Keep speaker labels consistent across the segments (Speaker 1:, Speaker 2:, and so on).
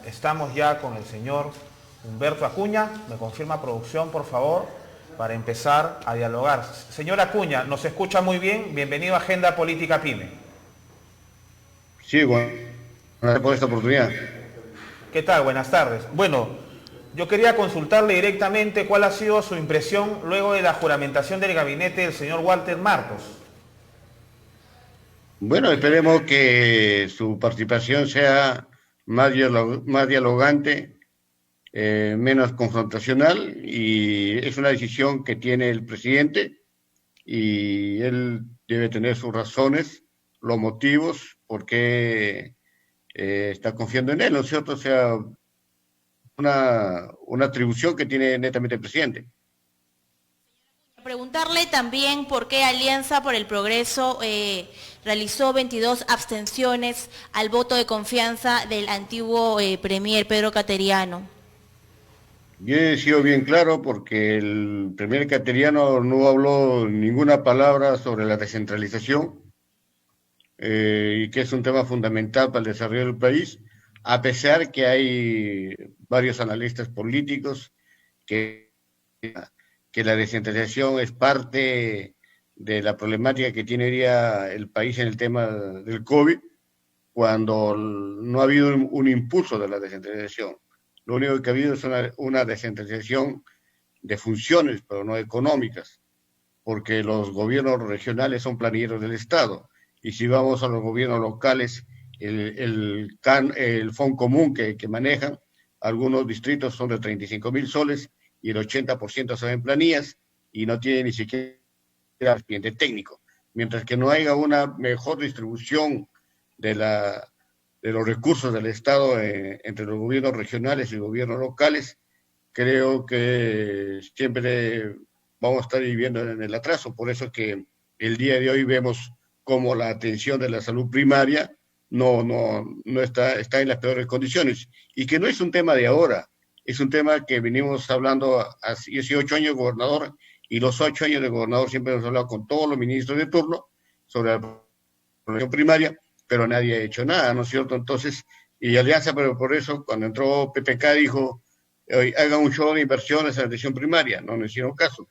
Speaker 1: estamos ya con el señor Humberto Acuña. Me confirma producción, por favor, para empezar a dialogar. Señor Acuña, nos escucha muy bien. Bienvenido a Agenda Política PYME.
Speaker 2: Sí, bueno, gracias por esta oportunidad.
Speaker 1: ¿Qué tal? Buenas tardes. Bueno, yo quería consultarle directamente cuál ha sido su impresión luego de la juramentación del gabinete del señor Walter Marcos.
Speaker 2: Bueno, esperemos que su participación sea más dialogante, menos confrontacional, y es una decisión que tiene el presidente y él debe tener sus razones, los motivos por qué está confiando en él, ¿no es cierto? O sea, una atribución que tiene netamente el presidente.
Speaker 3: Preguntarle también por qué Alianza por el Progreso realizó 22 abstenciones al voto de confianza del antiguo premier Pedro Cateriano.
Speaker 2: Yo he sido bien claro porque el primer cateriano no habló ninguna palabra sobre la descentralización, y que es un tema fundamental para el desarrollo del país, a pesar que hay varios analistas políticos que, que la descentralización es parte de la problemática que tiene hoy día el país en el tema del COVID, cuando no ha habido un impulso de la descentralización. Lo único que ha habido es una descentralización de funciones, pero no económicas, porque los gobiernos regionales son planilleros del Estado. Y si vamos a los gobiernos locales, el fondo común que manejan, algunos distritos son de 35.000 soles y el 80% son en planillas y no tienen ni siquiera expediente técnico. Mientras que no haya una mejor distribución de, la, de los recursos del Estado entre los gobiernos regionales y gobiernos locales, creo que siempre vamos a estar viviendo en el atraso. Por eso que el día de hoy vemos cómo la atención de la salud primaria no está en las peores condiciones. Y que no es un tema de ahora, es un tema que venimos hablando hace 18 años de gobernador, y los 8 años de gobernador siempre hemos hablado con todos los ministros de turno sobre la población primaria, pero nadie ha hecho nada, ¿no es cierto? Entonces, y Alianza, pero por eso, cuando entró PPK, dijo, hagan un show de inversiones en la atención primaria, no nos hicieron caso.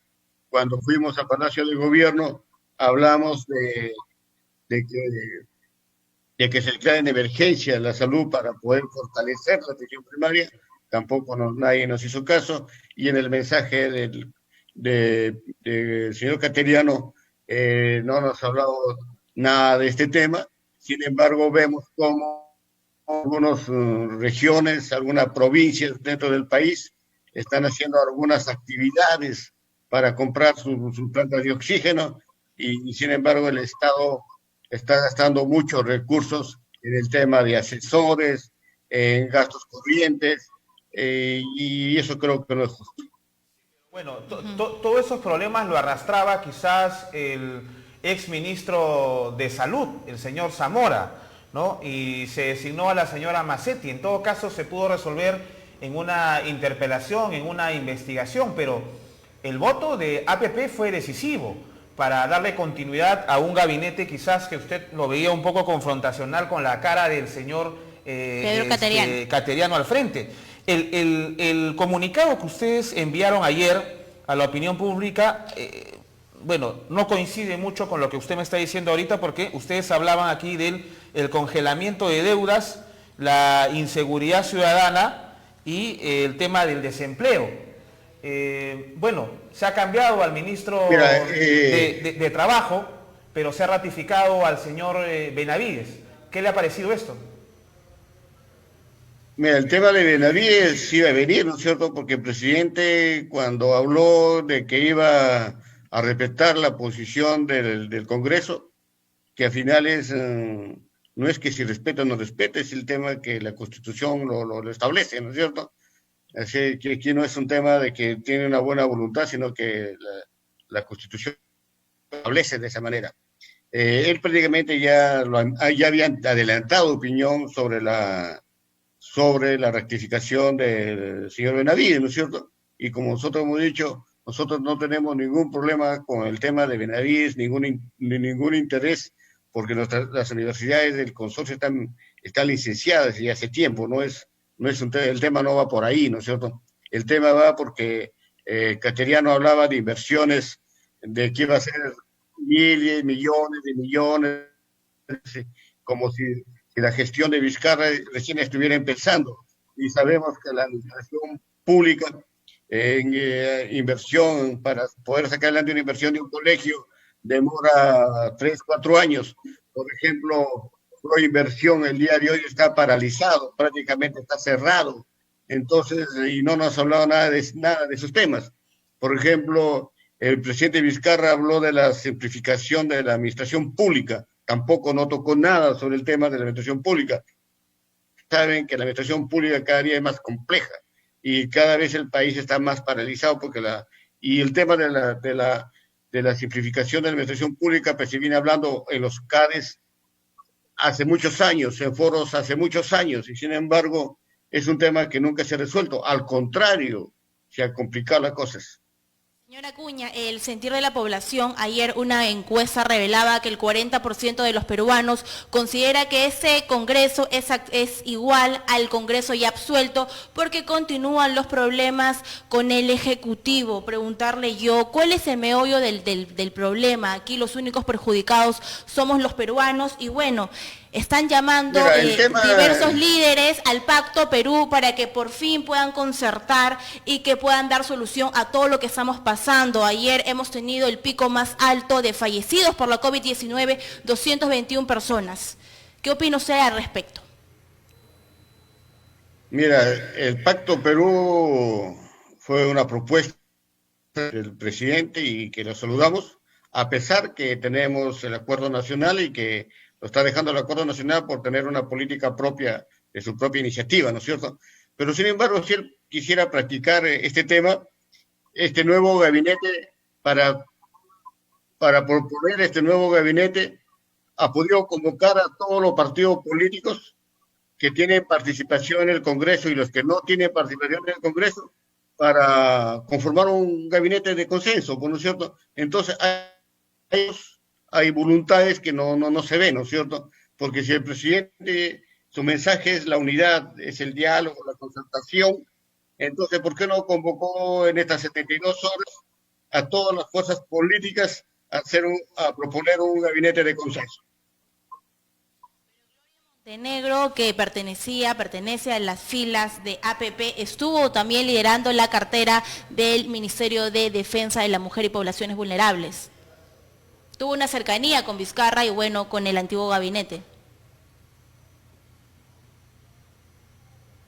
Speaker 2: Cuando fuimos al Palacio de Gobierno, hablamos de que, de que se declare en emergencia la salud para poder fortalecer la atención primaria, tampoco nadie nos hizo caso, y en el mensaje del señor Cateriano no nos ha hablado nada de este tema. Sin embargo, vemos cómo algunas regiones, algunas provincias dentro del país están haciendo algunas actividades para comprar sus plantas de oxígeno, y sin embargo el Estado está gastando muchos recursos en el tema de asesores, en gastos corrientes, y eso creo que no es justo.
Speaker 1: Bueno, todos esos problemas lo arrastraba quizás el ex ministro de Salud, el señor Zamora, ¿no? Y se designó a la señora Macetti. En todo caso se pudo resolver en una interpelación, en una investigación, pero el voto de APP fue decisivo para darle continuidad a un gabinete quizás que usted lo veía un poco confrontacional con la cara del señor
Speaker 3: Pedro Cateriano.
Speaker 1: Cateriano al frente. El comunicado que ustedes enviaron ayer a la opinión pública, bueno, no coincide mucho con lo que usted me está diciendo ahorita, porque ustedes hablaban aquí del congelamiento de deudas, la inseguridad ciudadana y el tema del desempleo. Bueno, se ha cambiado al ministro
Speaker 2: Mira,
Speaker 1: de Trabajo, pero se ha ratificado al señor Benavides. ¿Qué le ha parecido esto?
Speaker 2: mira, el tema de Benavides iba a venir, ¿no es cierto? Porque el presidente, cuando habló de que iba a respetar la posición del Congreso, que al final no es que si respeta o no respeta, es el tema que la Constitución lo establece, ¿no es cierto? Así que aquí no es un tema de que tiene una buena voluntad, sino que la Constitución establece de esa manera. Él prácticamente ya había adelantado opinión sobre la rectificación del señor Benavides, ¿no es cierto? Y como nosotros hemos dicho, nosotros no tenemos ningún problema con el tema de Benavides, ningún interés, porque las universidades del consorcio están licenciadas y hace tiempo, no es el tema no va por ahí, ¿no es cierto? El tema va porque Cateriano hablaba de inversiones, de que iba a ser miles, millones de millones, como si la gestión de Vizcarra recién estuviera empezando. Y sabemos que la administración pública en inversión, para poder sacar adelante una inversión de un colegio, demora 3, 4 años. Por ejemplo, la inversión el día de hoy está paralizado, prácticamente está cerrado. Entonces, y no nos ha hablado nada de esos temas. Por ejemplo, el presidente Vizcarra habló de la simplificación de la administración pública, tampoco no tocó nada sobre el tema de la administración pública. Saben que la administración pública cada día es más compleja y cada vez el país está más paralizado porque y el tema de la simplificación de la administración pública pues se viene hablando en los CADES hace muchos años, en foros hace muchos años, y sin embargo es un tema que nunca se ha resuelto, al contrario, se ha complicado las cosas.
Speaker 3: Señora Acuña, el sentir de la población, ayer una encuesta revelaba que el 40% de los peruanos considera que ese Congreso es igual al Congreso ya absuelto porque continúan los problemas con el Ejecutivo. Preguntarle yo, ¿cuál es el meollo del problema? Aquí los únicos perjudicados somos los peruanos y bueno, están llamando diversos líderes al Pacto Perú para que por fin puedan concertar y que puedan dar solución a todo lo que estamos pasando. Ayer hemos tenido el pico más alto de fallecidos por la COVID-19, 221 personas. ¿Qué opina usted al respecto?
Speaker 2: Mira, el Pacto Perú fue una propuesta del presidente y que lo saludamos, a pesar que tenemos el acuerdo nacional y que lo está dejando el acuerdo nacional por tener una política propia de su propia iniciativa, ¿no es cierto? Pero sin embargo, si él quisiera practicar este tema, este nuevo gabinete, para proponer este nuevo gabinete, ha podido convocar a todos los partidos políticos que tienen participación en el Congreso y los que no tienen participación en el Congreso para conformar un gabinete de consenso, ¿no es cierto? Entonces, hay voluntades que no se ven, ¿no es cierto? Porque si el presidente, su mensaje es la unidad, es el diálogo, la concertación, entonces, ¿por qué no convocó en estas 72 horas a todas las fuerzas políticas a proponer un gabinete de consenso?
Speaker 3: Montenegro, que pertenece a las filas de APP, estuvo también liderando la cartera del Ministerio de Defensa de la Mujer y Poblaciones Vulnerables. Tuvo una cercanía con Vizcarra y bueno, con el antiguo gabinete.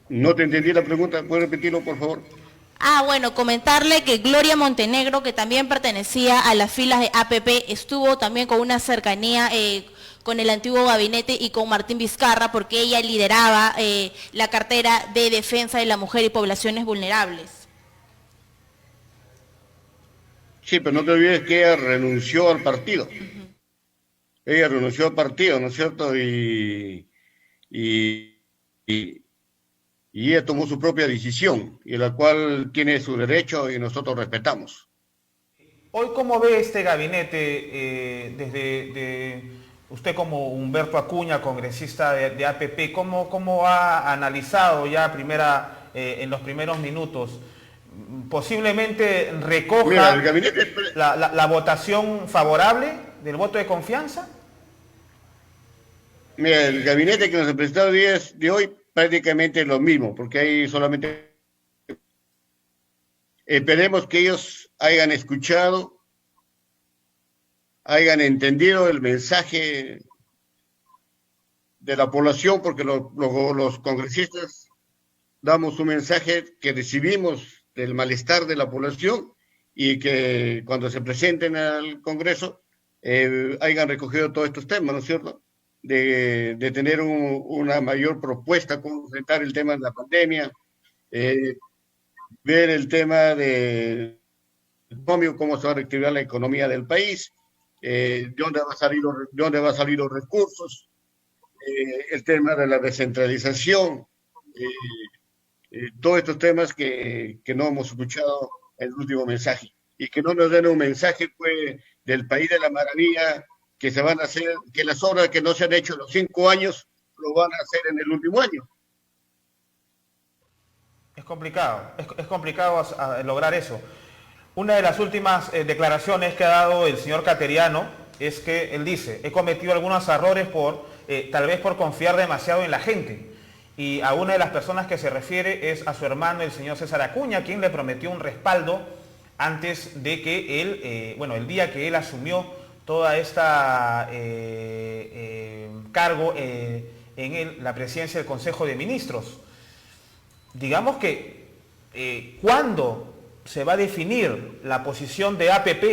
Speaker 2: No te entendí la pregunta, ¿puedes repetirlo, por favor?
Speaker 3: Bueno, comentarle que Gloria Montenegro, que también pertenecía a las filas de APP, estuvo también con una cercanía con el antiguo gabinete y con Martín Vizcarra, porque ella lideraba la cartera de Defensa de la Mujer y Poblaciones Vulnerables.
Speaker 2: Sí, pero no te olvides que ella renunció al partido. Ella renunció al partido, ¿no es cierto? Y ella tomó su propia decisión, y la cual tiene su derecho y nosotros respetamos.
Speaker 1: Hoy, ¿cómo ve este gabinete desde usted como Humberto Acuña, congresista de APP? ¿Cómo ha analizado ya en los primeros minutos? ¿Posiblemente recoja
Speaker 2: el gabinete...
Speaker 1: la votación favorable del voto de confianza?
Speaker 2: Mira, el gabinete que nos ha presentado de hoy prácticamente es lo mismo, porque hay solamente... Esperemos que ellos hayan escuchado, hayan entendido el mensaje de la población, porque los congresistas damos un mensaje que recibimos del malestar de la población y que cuando se presenten al Congreso hayan recogido todos estos temas, ¿no es cierto? De tener una mayor propuesta, cómo enfrentar el tema de la pandemia, ver el tema de cómo se va a reactivar la economía del país, de dónde va a salir los recursos, el tema de la descentralización, todos estos temas que no hemos escuchado en el último mensaje, y que no nos den un mensaje pues, del país de la maravilla, que se van a hacer, que las obras que no se han hecho en los 5 años, lo van a hacer en el último año.
Speaker 1: es complicado lograr eso. Una de las últimas declaraciones que ha dado el señor Cateriano es que él dice, he cometido algunos errores tal vez por confiar demasiado en la gente. Y a una de las personas que se refiere es a su hermano, el señor César Acuña, quien le prometió un respaldo antes de que él, el día que él asumió toda esta cargo en la presidencia del Consejo de Ministros. Digamos que ¿cuándo se va a definir la posición de APP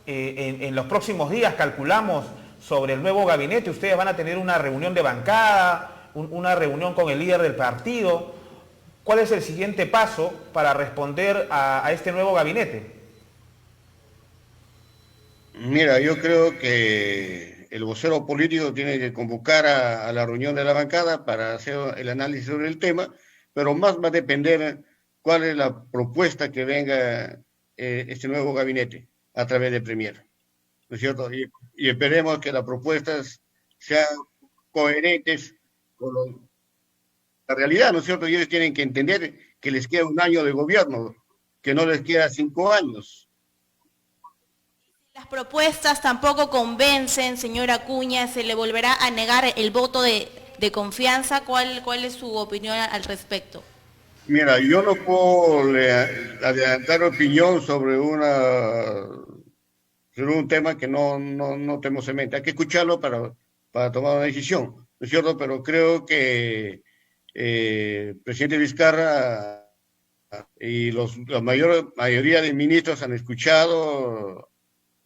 Speaker 1: en los próximos días? Calculamos sobre el nuevo gabinete. Ustedes van a tener una reunión de bancada, una reunión con el líder del partido. ¿Cuál es el siguiente paso para responder a este nuevo gabinete?
Speaker 2: Mira, yo creo que el vocero político tiene que convocar a la reunión de la bancada para hacer el análisis sobre el tema, pero más va a depender cuál es la propuesta que venga este nuevo gabinete a través de Premier, ¿no es cierto? Y esperemos que las propuestas sean coherentes con la realidad, ¿no es cierto? Y ellos tienen que entender que les queda un año de gobierno, que no les queda 5 años.
Speaker 3: Las propuestas tampoco convencen, señora Acuña, se le volverá a negar el voto de confianza. ¿Cuál es su opinión al respecto?
Speaker 2: Mira, yo no puedo adelantar opinión sobre un tema que no tenemos en mente. Hay que escucharlo para tomar una decisión, ¿no es cierto? Pero creo que el presidente Vizcarra y la mayoría de ministros han escuchado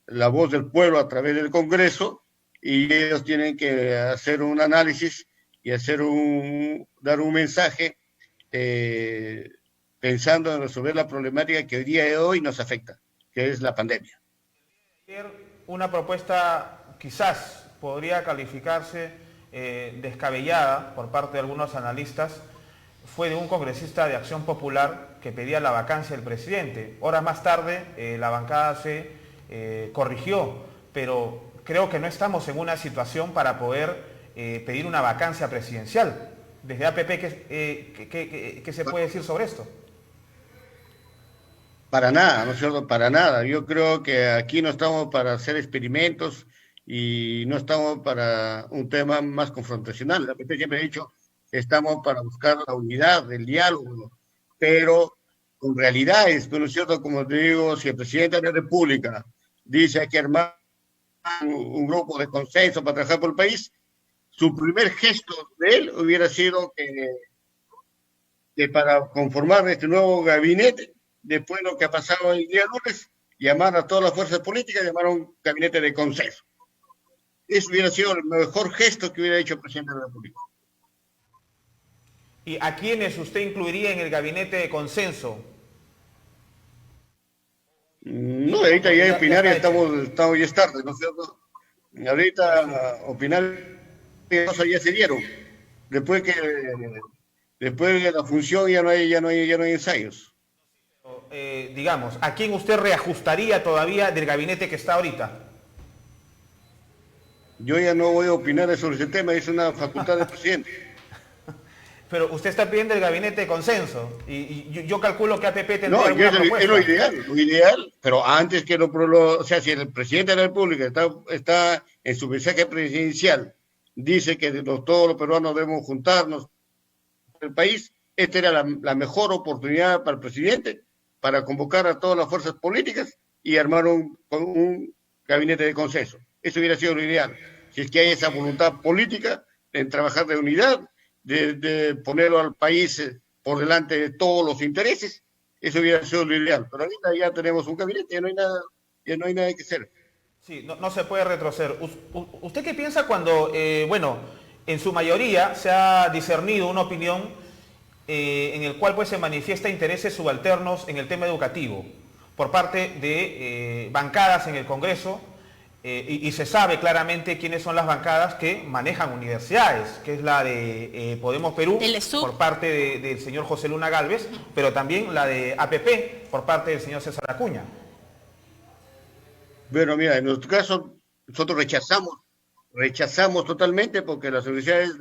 Speaker 2: la voz del pueblo a través del Congreso y ellos tienen que hacer un análisis y dar un mensaje pensando en resolver la problemática que hoy día de hoy nos afecta, que es la pandemia.
Speaker 1: Una propuesta quizás podría calificarse descabellada por parte de algunos analistas fue de un congresista de Acción Popular que pedía la vacancia del presidente. Horas más tarde la bancada se corrigió, pero creo que no estamos en una situación para poder pedir una vacancia presidencial. Desde APP, ¿qué se puede decir sobre esto?
Speaker 2: Para nada, ¿no es cierto? Para nada. Yo creo que aquí no estamos para hacer experimentos y no estamos para un tema más confrontacional. APP siempre ha dicho, estamos para buscar la unidad, el diálogo, pero con realidades, ¿no es cierto? Como te digo, si el presidente de la República dice hay que armar un grupo de consenso para trabajar por el país, su primer gesto de él hubiera sido que para conformar este nuevo gabinete, después de lo que ha pasado el día lunes, llamar a todas las fuerzas políticas, llamar a un gabinete de consenso. Eso hubiera sido el mejor gesto que hubiera hecho el presidente de la República.
Speaker 1: ¿Y a quiénes usted incluiría en el gabinete de consenso?
Speaker 2: No, ahorita ya opinar ya estamos ya es tarde, ¿no es cierto? Ahorita opinar ya se dieron. Después de la función ya no hay ensayos.
Speaker 1: Digamos, ¿a quién usted reajustaría todavía del gabinete que está ahorita?
Speaker 2: Yo ya no voy a opinar sobre ese tema, es una facultad del presidente.
Speaker 1: Pero usted está pidiendo el gabinete de consenso y yo calculo que APP tendría alguna propuesta.
Speaker 2: Es lo ideal, pero antes que si el presidente de la República está en su mensaje presidencial, dice que todos los peruanos debemos juntarnos en el país, esta era la mejor oportunidad para el presidente para convocar a todas las fuerzas políticas y armar un gabinete de consenso. Eso hubiera sido lo ideal. Si es que hay esa voluntad política de trabajar de unidad, de ponerlo al país por delante de todos los intereses, eso hubiera sido lo ideal. Pero ahorita ya tenemos un gabinete, ya no hay nada que hacer.
Speaker 1: Sí, no se puede retroceder. ¿Usted qué piensa cuando, en su mayoría se ha discernido una opinión en el cual pues se manifiesta intereses subalternos en el tema educativo por parte de bancadas en el Congreso? Y se sabe claramente quiénes son las bancadas que manejan universidades, que es la de Podemos Perú, por parte del señor José Luna Gálvez, pero también la de APP, por parte del señor César Acuña.
Speaker 2: Bueno, mira, en nuestro caso, nosotros rechazamos totalmente porque las universidades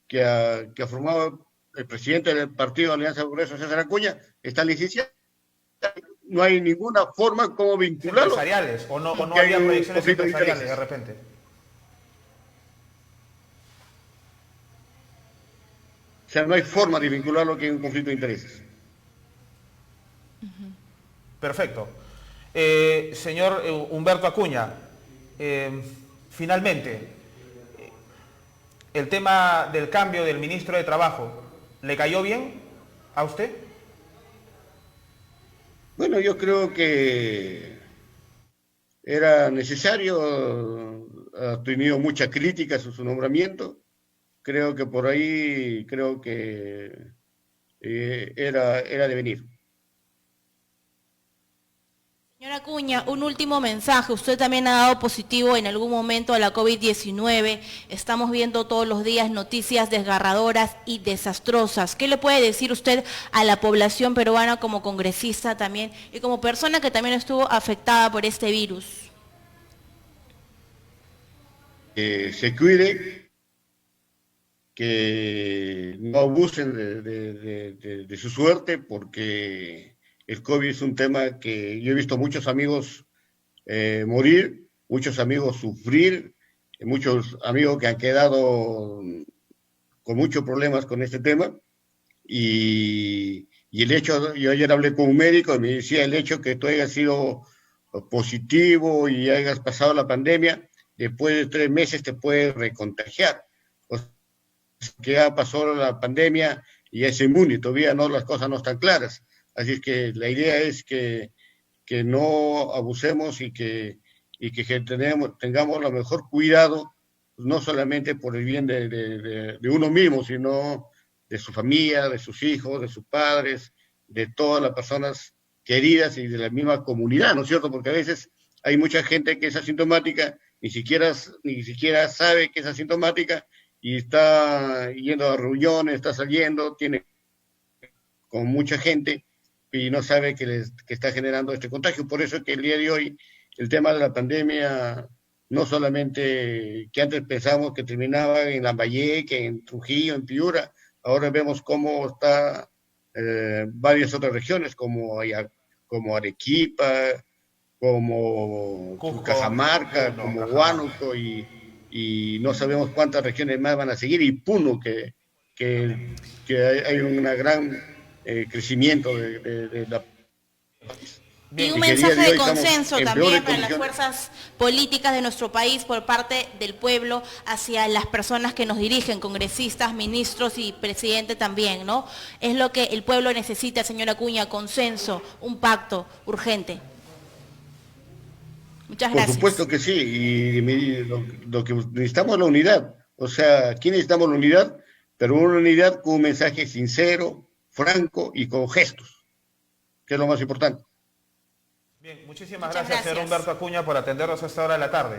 Speaker 2: que ha formado el presidente del partido Alianza Progreso, César Acuña, está licenciado. No hay ninguna forma como vincularlo.
Speaker 1: Empresariales, o no había proyecciones empresariales de repente.
Speaker 2: O sea, no hay forma de vincularlo que hay un conflicto de intereses.
Speaker 1: Perfecto. Señor Humberto Acuña, finalmente, el tema del cambio del ministro de Trabajo, ¿le cayó bien a usted?
Speaker 2: Bueno, yo creo que era necesario, ha tenido mucha crítica a su nombramiento. Creo que por ahí, era de venir.
Speaker 3: Señora Acuña, un último mensaje. Usted también ha dado positivo en algún momento a la COVID-19. Estamos viendo todos los días noticias desgarradoras y desastrosas. ¿Qué le puede decir usted a la población peruana como congresista también y como persona que también estuvo afectada por este virus?
Speaker 2: Que se cuide, que no abusen de su suerte, porque el COVID es un tema que yo he visto muchos amigos morir, muchos amigos sufrir, muchos amigos que han quedado con muchos problemas con este tema. Y el hecho, yo ayer hablé con un médico y me decía, el hecho que tú hayas sido positivo y hayas pasado la pandemia, después de 3 meses te puedes recontagiar. O sea, que ya pasó la pandemia y es inmune, todavía no, las cosas no están claras. Así es que la idea es que no abusemos y que tengamos lo mejor cuidado, no solamente por el bien de uno mismo, sino de su familia, de sus hijos, de sus padres, de todas las personas queridas y de la misma comunidad, ¿no es cierto? Porque a veces hay mucha gente que es asintomática, ni siquiera sabe que es asintomática y está yendo a reuniones, está saliendo, tiene con mucha gente y no sabe que está generando este contagio. Por eso es que el día de hoy el tema de la pandemia, no solamente que antes pensábamos que terminaba en Lambayeque, en Trujillo, en Piura, ahora vemos cómo está varias otras regiones como Arequipa, como Cajamarca, como Huánuco, y no sabemos cuántas regiones más van a seguir, y Puno, que hay una gran crecimiento de la...
Speaker 3: Y un mensaje de consenso también para las fuerzas políticas de nuestro país por parte del pueblo hacia las personas que nos dirigen, congresistas, ministros y presidente también, ¿no? Es lo que el pueblo necesita, señora Acuña, consenso, un pacto urgente. Muchas gracias.
Speaker 2: Por supuesto que sí, y lo que necesitamos es la unidad. O sea, aquí necesitamos la unidad, pero una unidad con un mensaje sincero, franco y con gestos, que es lo más importante.
Speaker 1: Bien, muchísimas gracias, señor Humberto Acuña, por atendernos a esta hora de la tarde.